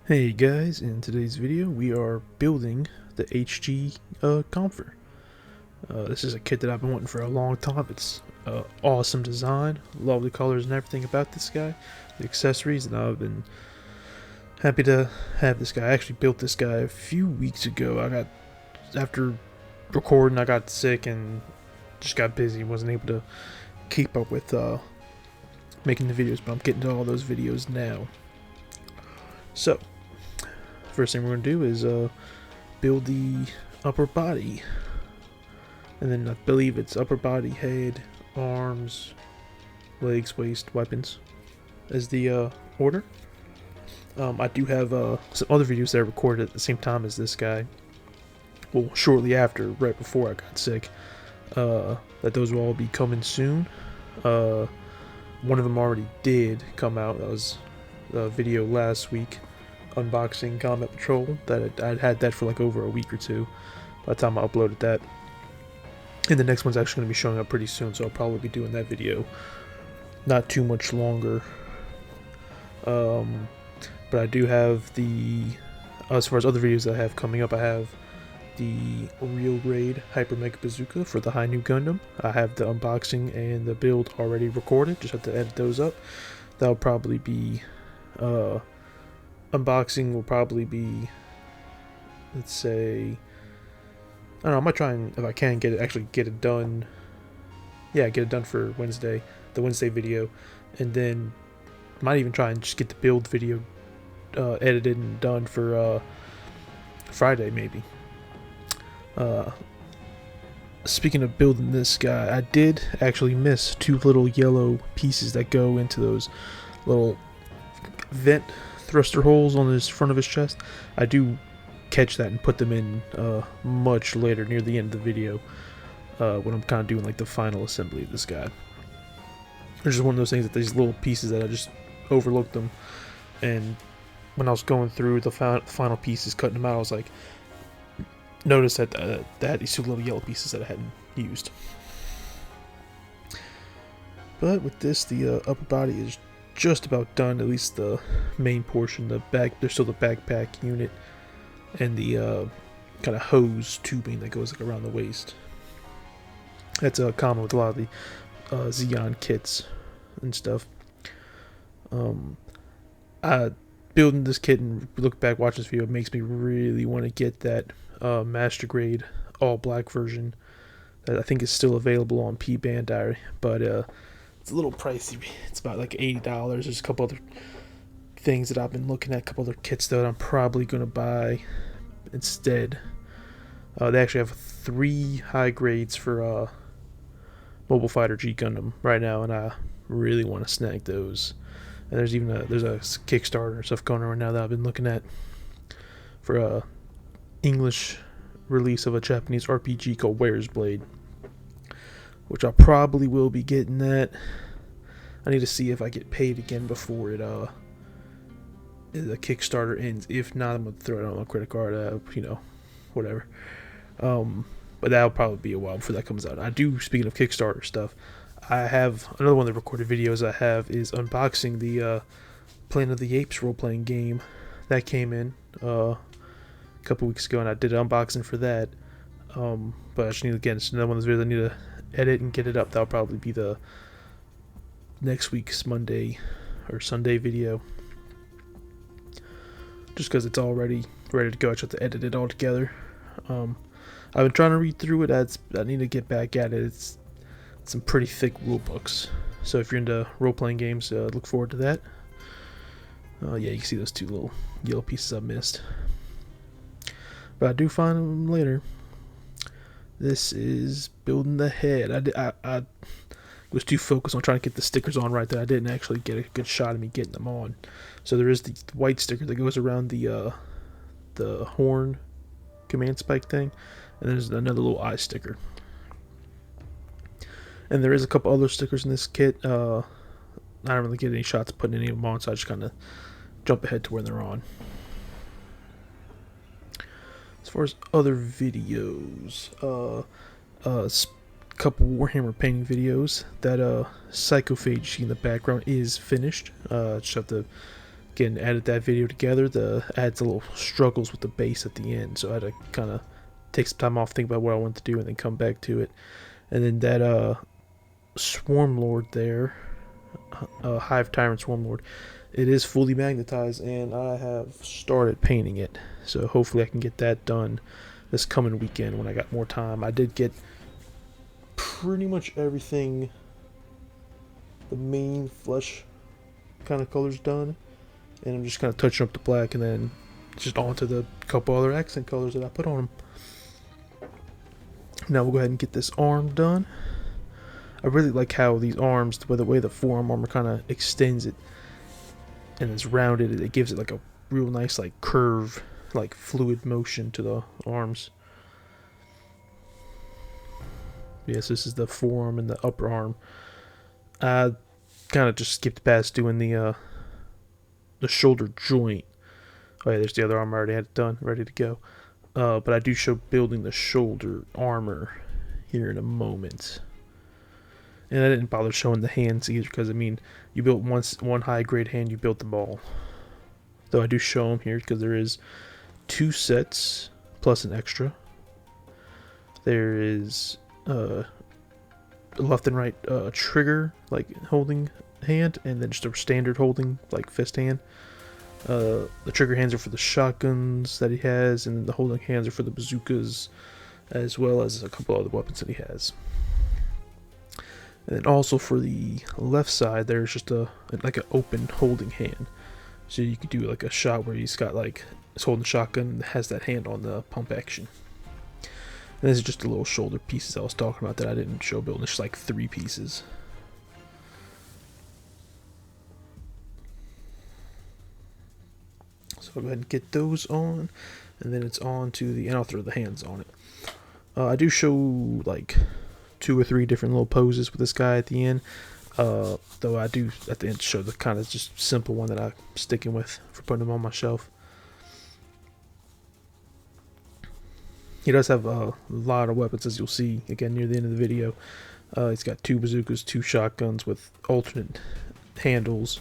Hey guys, in today's video we are building the HG Kampfer. This is a kit that I've been wanting for a long time. It's awesome design, love the colors and everything about this guy, the accessories, and I've been happy to have this guy. I actually built this guy a few weeks ago. After recording, I got sick and just got busy, wasn't able to keep up with making the videos, but I'm getting to all those videos now. So, first thing we're going to do is build the upper body. And then I believe it's upper body, head, arms, legs, waist, weapons as the order. I do have some other videos that I recorded at the same time as this guy. Well, shortly after, right before I got sick. That those will all be coming soon. One of them already did come out. That was the video last week. Unboxing Combat Patrol. I'd had that for like over a week or two by the time I uploaded that. And the next one's actually going to be showing up pretty soon, so I'll probably be doing that video not too much longer. But I do have as far as other videos that I have coming up, I have the Real Grade Hyper Mega Bazooka for the High New Gundam. I have the unboxing and the build already recorded, just have to edit those up. That'll probably be unboxing will probably be, let's say, I don't know, I might try and, if I can, get it done. Yeah, get it done for Wednesday, the Wednesday video, and then might even try and just get the build video edited and done for Friday, maybe. Speaking of building this guy, I did actually miss two little yellow pieces that go into those little vent thruster holes on his front of his chest. I do catch that and put them in much later, near the end of the video, when I'm kind of doing like the final assembly of this guy. It's just one of those things that these little pieces that I just overlooked them, and when I was going through the final pieces, cutting them out, I was like, noticed that they had these two little yellow pieces that I hadn't used. But with this, the upper body is just about done, at least the main portion. The back, there's still the backpack unit and the kind of hose tubing that goes like around the waist. That's common with a lot of the Xeon kits and stuff. Building this kit and look back, watch this video, it makes me really want to get that master grade all black version that I think is still available on P Bandai, but it's a little pricey. It's about like $80. There's a couple other things that I've been looking at, a couple other kits though that I'm probably gonna buy instead. They actually have 3 high grades for Mobile Fighter G Gundam right now, and I really want to snag those. And there's even a Kickstarter stuff going on right now that I've been looking at for a English release of a Japanese RPG called Where's Blade, which I probably will be getting that. I need to see if I get paid again before the Kickstarter ends. If not, I'm gonna throw it on my credit card. Whatever. But that'll probably be a while before that comes out. I do. Speaking of Kickstarter stuff, I have another one of the recorded videos I have is unboxing the Planet of the Apes role-playing game that came in a couple weeks ago, and I did an unboxing for that. But I just need to get another one of those videos. I need to edit and get it up. That'll probably be the next week's Monday or Sunday video, just because it's already ready to go. I just have to edit it all together. I've been trying to read through it. I need to get back at it. It's some pretty thick rule books, so if you're into role-playing games, look forward to that. Yeah, you can see those two little yellow pieces I missed, but I do find them later. This is building the head. I was too focused on trying to get the stickers on right that I didn't actually get a good shot of me getting them on. So there is the white sticker that goes around the horn command spike thing, and there's another little eye sticker. And there is a couple other stickers in this kit. I don't really get any shots putting any of them on, so I just kind of jump ahead to where they're on. As far as other videos, couple Warhammer painting videos. That Psychophage in the background is finished. Just have to again, edit that video together. I had the little struggles with the base at the end, so I had to kind of take some time off, think about what I want to do, and then come back to it. And then that Swarm Lord there, Hive Tyrant Swarm Lord, it is fully magnetized, and I have started painting it. So hopefully I can get that done this coming weekend when I got more time. I did get pretty much everything, the main flesh kind of colors done, and I'm just kind of touching up the black and then just onto the couple other accent colors that I put on them. Now we'll go ahead and get this arm done. I really like how these arms, the way the forearm armor kind of extends it and it's rounded, it gives it like a real nice like curve, like fluid motion to the arms. Yes, this is the forearm and the upper arm. I kind of just skipped past doing the shoulder joint. Oh yeah, there's the other arm. I already had it done, ready to go. But I do show building the shoulder armor here in a moment. And I didn't bother showing the hands either, because I mean, you built one high grade hand, you built them all. Though I do show them here because there is 2 sets plus an extra. There is left and right trigger like holding hand, and then just a standard holding like fist hand. The trigger hands are for the shotguns that he has, and the holding hands are for the bazookas, as well as a couple other weapons that he has. And then also for the left side, there's just like an open holding hand, so you could do like a shot where he's got like he's holding the shotgun and has that hand on the pump action. And this is just the little shoulder pieces I was talking about that I didn't show building. It's just like 3 pieces. So I'll go ahead and get those on, and then it's on to and I'll throw the hands on it. I do show like 2 or 3 different little poses with this guy at the end. Though I do at the end show the kind of just simple one that I'm sticking with for putting him on my shelf. He does have a lot of weapons, as you'll see again near the end of the video. He's got 2 bazookas, 2 shotguns with alternate handles,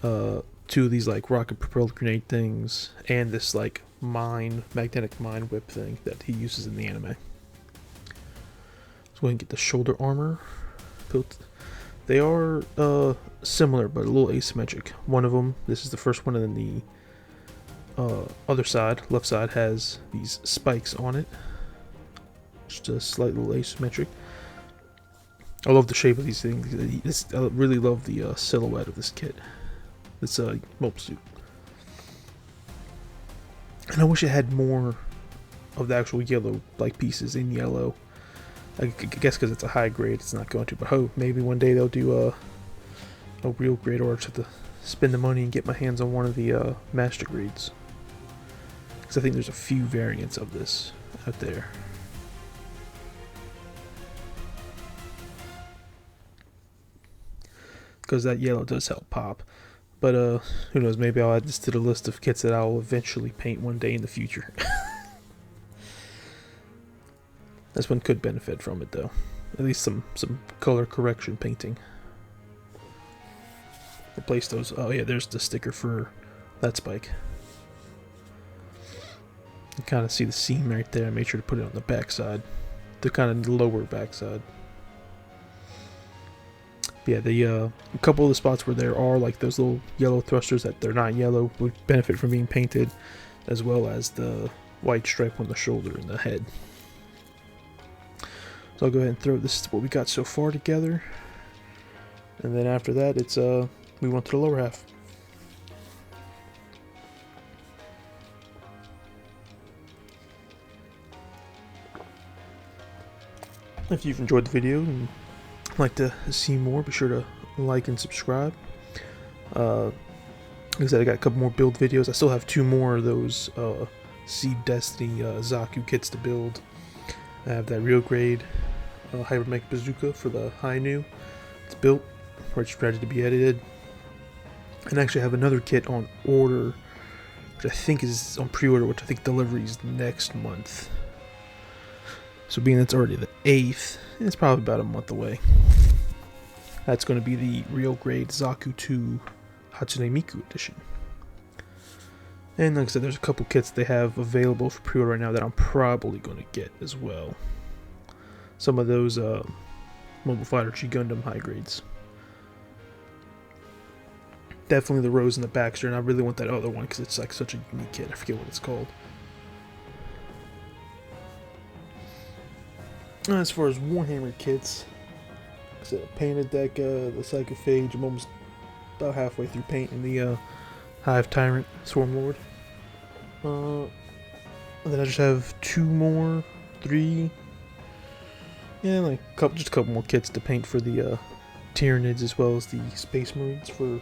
2 of these like rocket propelled grenade things, and this like magnetic mine whip thing that he uses in the anime. So go ahead and get the shoulder armor built. They are similar but a little asymmetric. One of them, this is the first one, and then the other side, left side, has these spikes on it. Just a slight little asymmetric. I love the shape of these things. I really love the silhouette of this kit. This mobile suit. And I wish it had more of the actual yellow like pieces in yellow. I guess because it's a high grade, it's not going to. But maybe one day they'll do a real grade, or I just have to spend the money and get my hands on one of the master grades. Because I think there's a few variants of this out there. Because that yellow does help pop. But who knows, maybe I'll add this to the list of kits that I'll eventually paint one day in the future. This one could benefit from it though. At least some color correction painting. Replace those. Oh yeah, there's the sticker for that spike. You kind of see the seam right there. I made sure to put it on the back side, the kind of lower back side. Yeah, a couple of the spots where there are like those little yellow thrusters that they're not yellow would benefit from being painted, as well as the white stripe on the shoulder and the head. So I'll go ahead and throw this, what we got so far, together, and then after that it's we went to the lower half. If you've enjoyed the video and like to see more, be sure to like and subscribe. Like I said, I got a couple more build videos. I still have 2 more of those Seed Destiny Zaku kits to build. I have that real grade Hypermech Bazooka for the Hainu. It's built, where it's ready to be edited. And actually I have another kit on order, which I think is on pre-order, which I think delivery is next month. So being it's already the 8th, it's probably about a month away. That's going to be the real grade Zaku 2 Hatsune Miku edition. And like I said, there's a couple kits they have available for pre-order right now that I'm probably going to get as well. Some of those Mobile Fighter G Gundam high grades. Definitely the Rose and the Baxter, and I really want that other one because it's like such a unique kit. I forget what it's called. As far as Warhammer kits, like I said, painted deck, the Psychophage. I'm almost about halfway through painting the Hive Tyrant Swarmlord. And then I just have 3, yeah, like just a couple more kits to paint for the Tyranids as well as the Space Marines for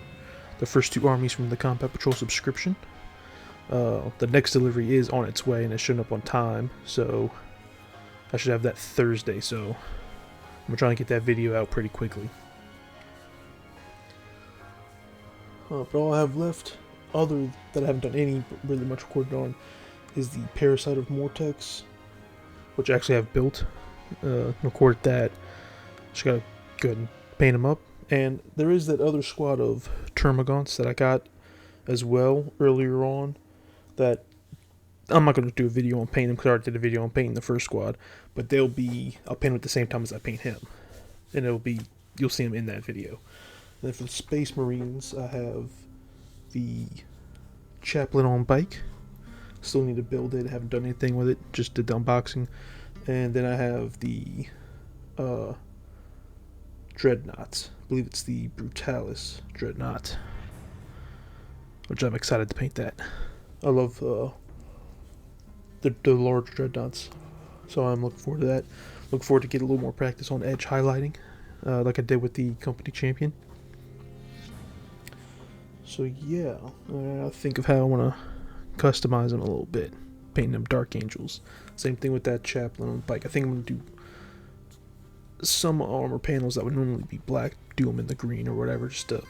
the first 2 armies from the Combat Patrol subscription. The next delivery is on its way and it's showing up on time, so I should have that Thursday, so I'm gonna try and get that video out pretty quickly. But all I have left, other that I haven't done any really much recording on, is the Parasite of Mortex, which I actually have built. Recorded that. Just gotta go ahead and paint them up. And there is that other squad of Termagants that I got as well earlier on that I'm not going to do a video on painting them because I already did a video on painting the first squad, but I'll paint them at the same time as I paint him. And you'll see him in that video. And then for the Space Marines, I have the Chaplain on bike. Still need to build it, haven't done anything with it, just did the unboxing. And then I have the Dreadnoughts. I believe it's the Brutalis Dreadnought, which I'm excited to paint that. I love the large Dreadnoughts, so I'm looking forward to that. Looking forward to get a little more practice on edge highlighting, like I did with the Company Champion. So yeah, I think of how I want to customize them a little bit, painting them Dark Angels. Same thing with that Chaplain on the bike. I think I'm going to do some armor panels that would normally be black, do them in the green or whatever, just to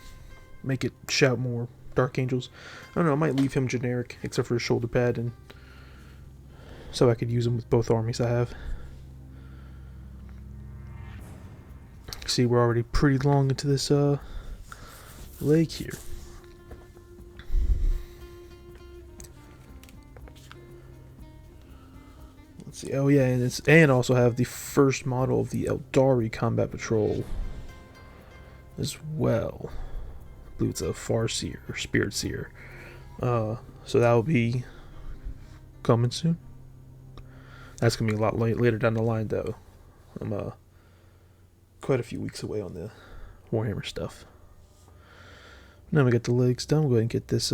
make it shout more Dark Angels. I don't know, I might leave him generic, except for his shoulder pad, and so I could use him with both armies I have. See, we're already pretty long into this lake here. Let's see. Oh yeah, and also have the first model of the Eldari Combat Patrol as well. I believe it's a Farseer or Spirit Seer. So that will be coming soon. That's gonna be a lot later down the line, though. I'm quite a few weeks away on the Warhammer stuff. Now we got the legs done. We'll go ahead and get this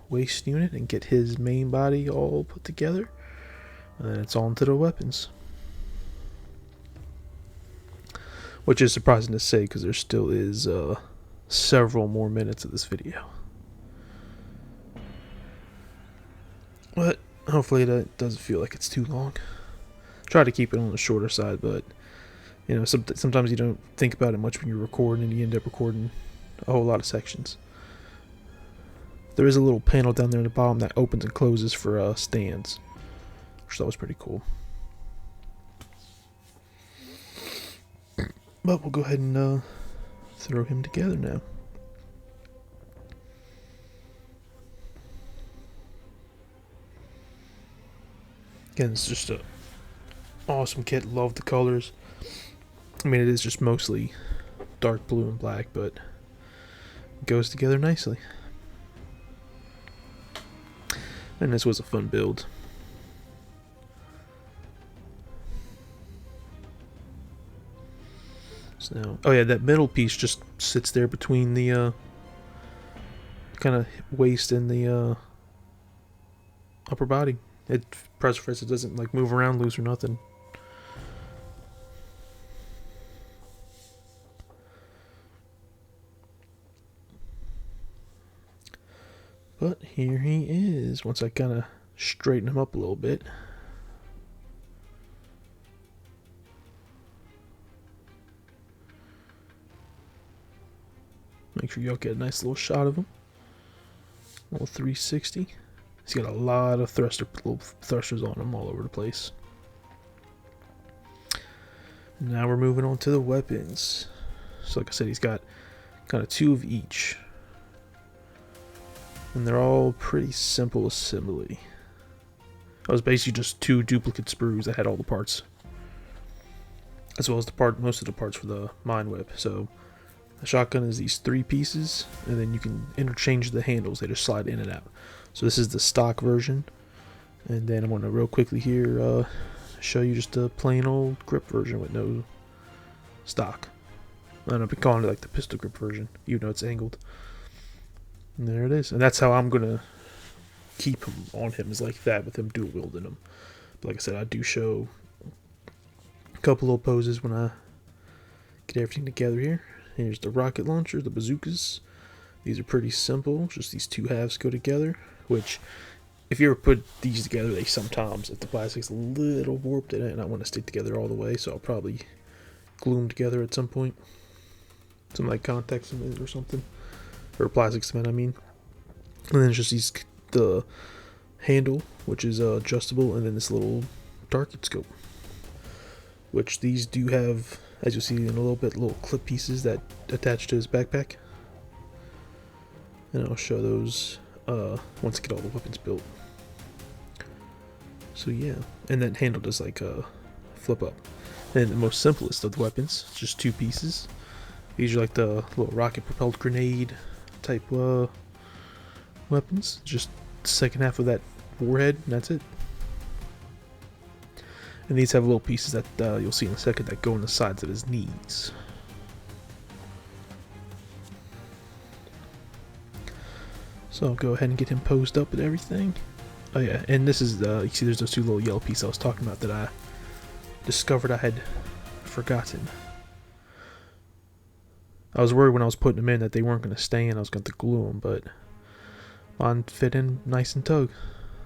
waist unit and get his main body all put together. And it's on to the weapons. Which is surprising to say because there still is several more minutes of this video. But hopefully that doesn't feel like it's too long. Try to keep it on the shorter side, but you know, sometimes you don't think about it much when you're recording and you end up recording a whole lot of sections. There is a little panel down there in the bottom that opens and closes for stands, which that was pretty cool. But we'll go ahead and throw him together now. Again, it's just a awesome kit. Love the colors. I mean, it is just mostly dark blue and black, but it goes together nicely. And this was a fun build. So now, oh yeah, that middle piece just sits there between the kind of waist and the upper body. It press fits, it doesn't like move around loose or nothing. But here he is, once I kind of straighten him up a little bit. Make sure y'all get a nice little shot of him. Little 360. He's got a lot of little thrusters on him all over the place. Now we're moving on to the weapons. So like I said, he's got kind of 2 of each. and they're all pretty simple assembly. It was basically just 2 duplicate sprues that had all the parts, as well as most of the parts for the mine whip. So the shotgun is these 3 pieces, and then you can interchange the handles. They just slide in and out. So this is the stock version, and then I'm going to real quickly here show you just a plain old grip version with no stock. And I've been calling it like the pistol grip version, even though it's angled. And there it is. And that's how I'm going to keep him on him, is like that, with him dual wielding them. But like I said, I do show a couple little poses when I get everything together here. Here's the rocket launcher, the bazookas. These are pretty simple, just these 2 halves go together, which if you ever put these together, they sometimes, if the plastic's a little warped, they might not want to stick together all the way, so I'll probably glue them together at some point. Some like contact cement or something, or plastic cement, I mean. And then it's just the handle, which is adjustable, and then this little target scope, which these do have, as you'll see in a little bit, little clip pieces that attach to his backpack. And I'll show those once I get all the weapons built. So yeah, and that handle does like flip up. And the most simplest of the weapons, just 2 pieces. These are like the little rocket-propelled grenade type weapons. Just the second half of that warhead, and that's it. And these have little pieces that you'll see in a second that go on the sides of his knees. So I'll go ahead and get him posed up and everything. Oh yeah, and this is you see there's those 2 little yellow pieces I was talking about that I discovered I had forgotten. I was worried when I was putting them in that they weren't going to stay in. I was going to glue them, but mine fit in nice and tug,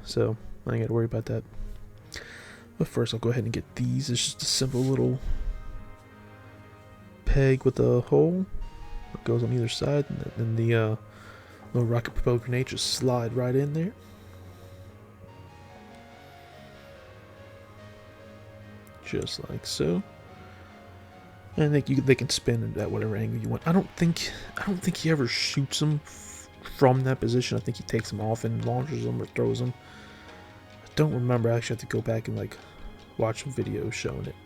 so I ain't got to worry about that. But first I'll go ahead and get these. It's just a simple little peg with a hole that goes on either side, and then the little rocket propelled grenade just slide right in there. Just like so. And they can spin it at whatever angle you want. I don't think he ever shoots them from that position. I think he takes them off and launches them or throws them. I don't remember. I actually have to go back and like watch some videos showing it.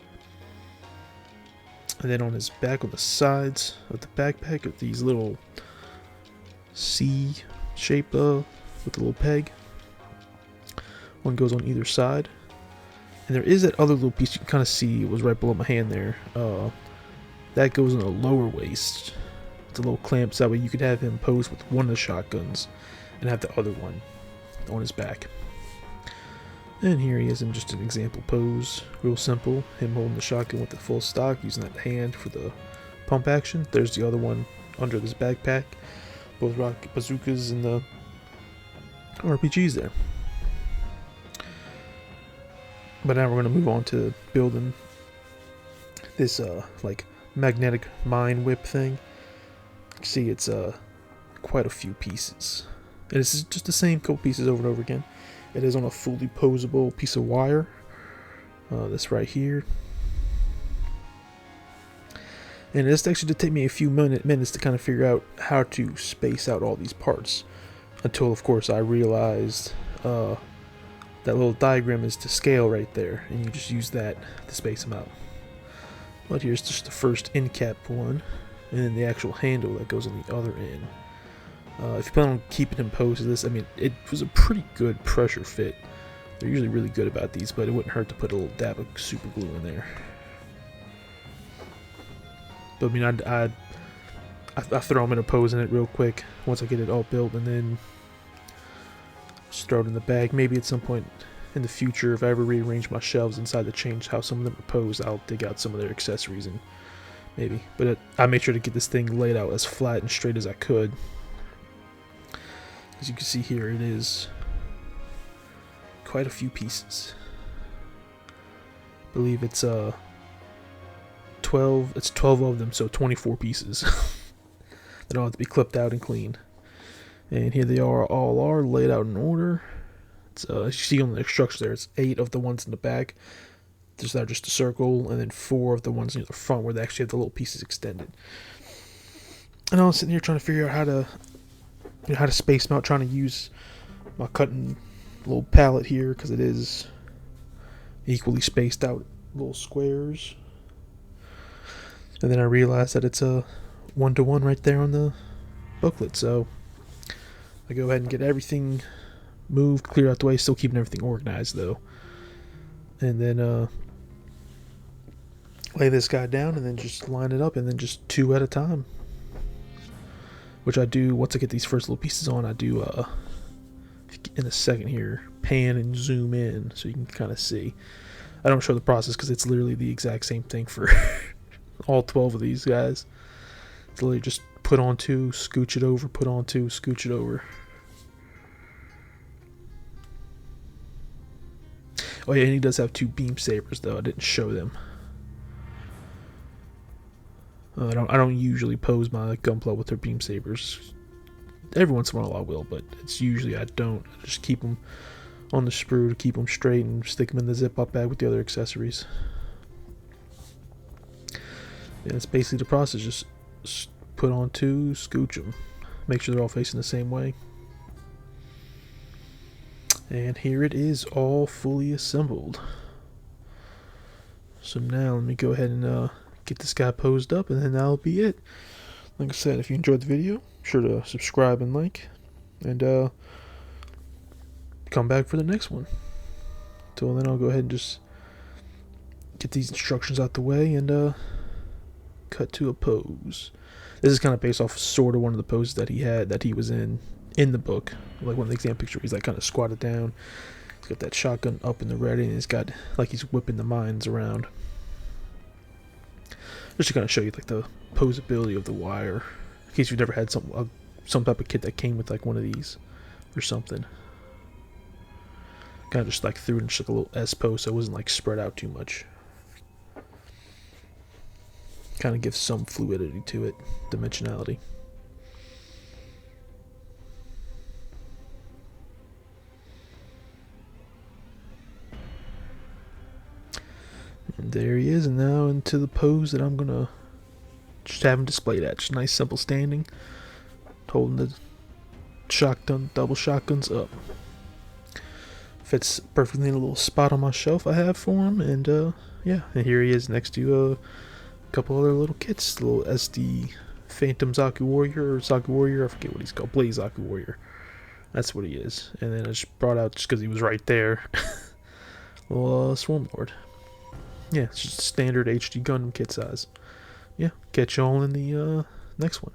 And then on his back, on the sides of the backpack, are these little C shape with a little peg. One goes on either side. And there is that other little piece you can kind of see. It was right below my hand there. That goes on the lower waist. It's a little clamp, so that way you could have him pose with one of the shotguns and have the other one on his back. And here he is in just an example pose. Real simple. Him holding the shotgun with the full stock, using that hand for the pump action. There's the other one under this backpack. Both rocket bazookas and the RPGs there. But now we're going to move on to building this like magnetic mine whip thing. You can see it's quite a few pieces. And this is just the same couple pieces over and over again. It is on a fully posable piece of wire. This right here. And this actually did take me a few minutes to kind of figure out how to space out all these parts. Until, of course, I realized that little diagram is to scale right there. And you just use that to space them out. But here's just the first end cap one. And then the actual handle that goes on the other end. If you plan on keeping him posed to this, I mean, it was a pretty good pressure fit. They're usually really good about these, but it wouldn't hurt to put a little dab of super glue in there. But I mean, I throw them in a pose in it real quick once I get it all built, and then just throw it in the bag. Maybe at some point in the future, if I ever rearrange my shelves inside to change how some of them are posed, I'll dig out some of their accessories and maybe. But I made sure to get this thing laid out as flat and straight as I could. As you can see here, it is quite a few pieces. I believe it's 12 of them, so 24 pieces that all have to be clipped out and cleaned. And here they all are laid out in order. It's as you see on the structure there, it's 8 of the ones in the back. They're just a circle, and then 4 of the ones near the front where they actually have the little pieces extended. And I was sitting here trying to figure out how to how to space them out, trying to use my cutting little palette here because it is equally spaced out little squares. And then I realized that it's a 1-to-1 right there on the booklet, so I go ahead and get everything moved, clear out the way, still keeping everything organized though. And then lay this guy down and then just line it up, and then just 2 at a time. Which I do, once I get these first little pieces on, I do, in a second here, pan and zoom in so you can kind of see. I don't show the process because it's literally the exact same thing for all 12 of these guys. It's literally just put on 2, scooch it over, put on 2, scooch it over. Oh yeah, and he does have 2 beam sabers though. I didn't show them. I don't usually pose my gunpla with their beam sabers. Every once in a while I will, but it's usually I don't. I just keep them on the sprue to keep them straight and stick them in the zip-up bag with the other accessories. Yeah, that's basically the process. Just put on 2, scooch them. Make sure they're all facing the same way. And here it is, all fully assembled. So now let me go ahead and get this guy posed up, and then that'll be it. Like I said, if you enjoyed the video, be sure to subscribe and like, and come back for the next one. Till then, I'll go ahead and just get these instructions out the way and cut to a pose. This is kind of based off sort of one of the poses that he was in the book, like one of the exam pictures. He's like kind of squatted down. He's got that shotgun up in the ready, and he's got like he's whipping the mines around. Just to kind of show you like the posability of the wire, in case you've never had some type of kit that came with like one of these or something. Kind of just like threw it in just like a little S pose, so it wasn't like spread out too much. Kind of gives some fluidity to it, dimensionality. And there he is, and now into the pose that I'm gonna just have him displayed at. Just nice simple standing, holding the shotgun, double shotguns up. Fits perfectly in a little spot on my shelf I have for him, and yeah, and here he is next to a couple other little kits, the little SD Phantom Zaku Warrior, or Zaku Warrior, I forget what he's called, Blaze Zaku Warrior. That's what he is. And then I just brought out, just because he was right there, little Swarm Lord. Yeah, it's just standard HG Gundam kit size. Yeah, catch y'all in the next one.